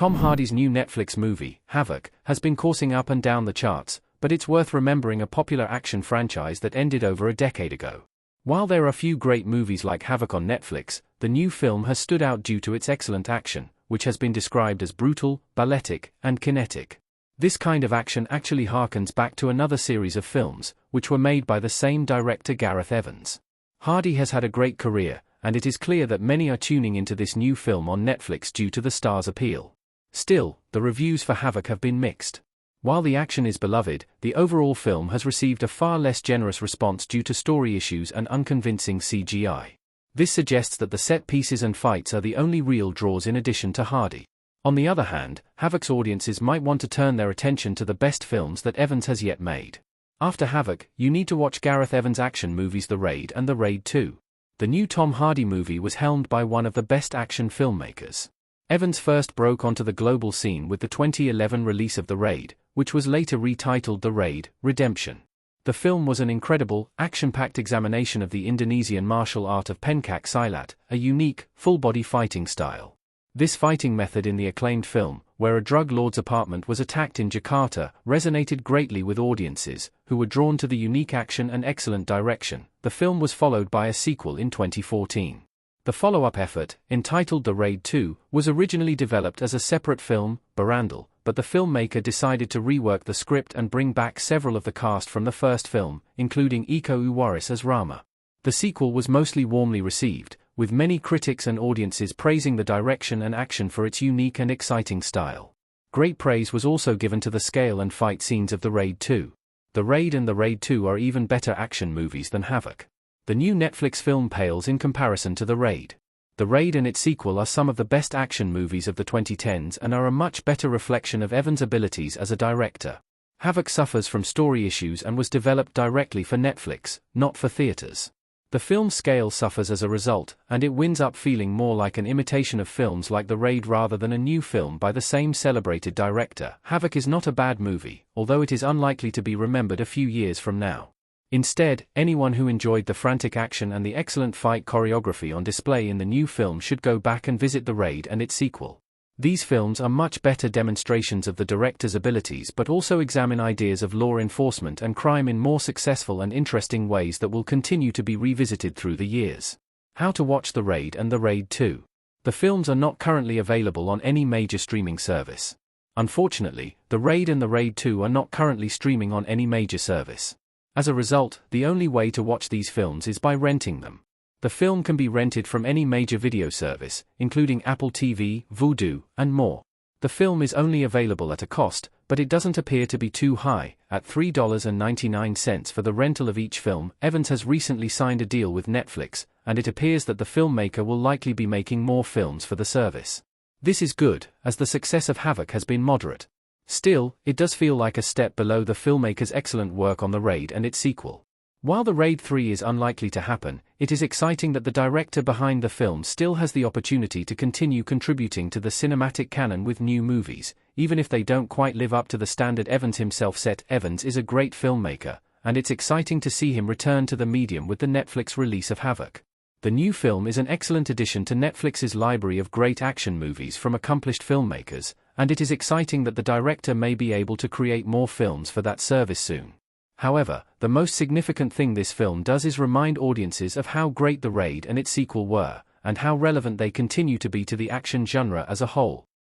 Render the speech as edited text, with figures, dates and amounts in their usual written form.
Tom Hardy's new Netflix movie, Havoc, has been coursing up and down the charts, but it's worth remembering a popular action franchise that ended over a decade ago. While there are few great movies like Havoc on Netflix, the new film has stood out due to its excellent action, which has been described as brutal, balletic, and kinetic. This kind of action actually harkens back to another series of films, which were made by the same director Gareth Evans. Hardy has had a great career, and it is clear that many are tuning into this new film on Netflix due to the star's appeal. Still, the reviews for Havoc have been mixed. While the action is beloved, the overall film has received a far less generous response due to story issues and unconvincing CGI. This suggests that the set pieces and fights are the only real draws in addition to Hardy. On the other hand, Havoc's audiences might want to turn their attention to the best films that Evans has yet made. After Havoc, you need to watch Gareth Evans' action movies The Raid and The Raid 2. The new Tom Hardy movie was helmed by one of the best action filmmakers. Evans first broke onto the global scene with the 2011 release of The Raid, which was later retitled The Raid: Redemption. The film was an incredible, action-packed examination of the Indonesian martial art of pencak silat, a unique, full-body fighting style. This fighting method in the acclaimed film, where a drug lord's apartment was attacked in Jakarta, resonated greatly with audiences, who were drawn to the unique action and excellent direction. The film was followed by a sequel in 2014. The follow-up effort, entitled The Raid 2, was originally developed as a separate film, Barandal, but the filmmaker decided to rework the script and bring back several of the cast from the first film, including Iko Uwais as Rama. The sequel was mostly warmly received, with many critics and audiences praising the direction and action for its unique and exciting style. Great praise was also given to the scale and fight scenes of The Raid 2. The Raid and The Raid 2 are even better action movies than Havoc. The new Netflix film pales in comparison to The Raid. The Raid and its sequel are some of the best action movies of the 2010s and are a much better reflection of Evans' abilities as a director. Havoc suffers from story issues and was developed directly for Netflix, not for theaters. The film's scale suffers as a result, and it winds up feeling more like an imitation of films like The Raid rather than a new film by the same celebrated director. Havoc is not a bad movie, although it is unlikely to be remembered a few years from now. Instead, anyone who enjoyed the frantic action and the excellent fight choreography on display in the new film should go back and visit The Raid and its sequel. These films are much better demonstrations of the director's abilities but also examine ideas of law enforcement and crime in more successful and interesting ways that will continue to be revisited through the years. How to watch The Raid and The Raid 2. The films are not currently available on any major streaming service. Unfortunately, The Raid and The Raid 2 are not currently streaming on any major service. As a result, the only way to watch these films is by renting them. The film can be rented from any major video service, including Apple TV, Vudu, and more. The film is only available at a cost, but it doesn't appear to be too high, at $3.99 for the rental of each film. Evans has recently signed a deal with Netflix, and it appears that the filmmaker will likely be making more films for the service. This is good, as the success of Havoc has been moderate. Still, it does feel like a step below the filmmaker's excellent work on The Raid and its sequel. While The Raid 3 is unlikely to happen, it is exciting that the director behind the film still has the opportunity to continue contributing to the cinematic canon with new movies, even if they don't quite live up to the standard Evans himself set. Evans is a great filmmaker, and it's exciting to see him return to the medium with the Netflix release of Havoc. The new film is an excellent addition to Netflix's library of great action movies from accomplished filmmakers, and it is exciting that the director may be able to create more films for that service soon. However, the most significant thing this film does is remind audiences of how great The Raid and its sequel were, and how relevant they continue to be to the action genre as a whole.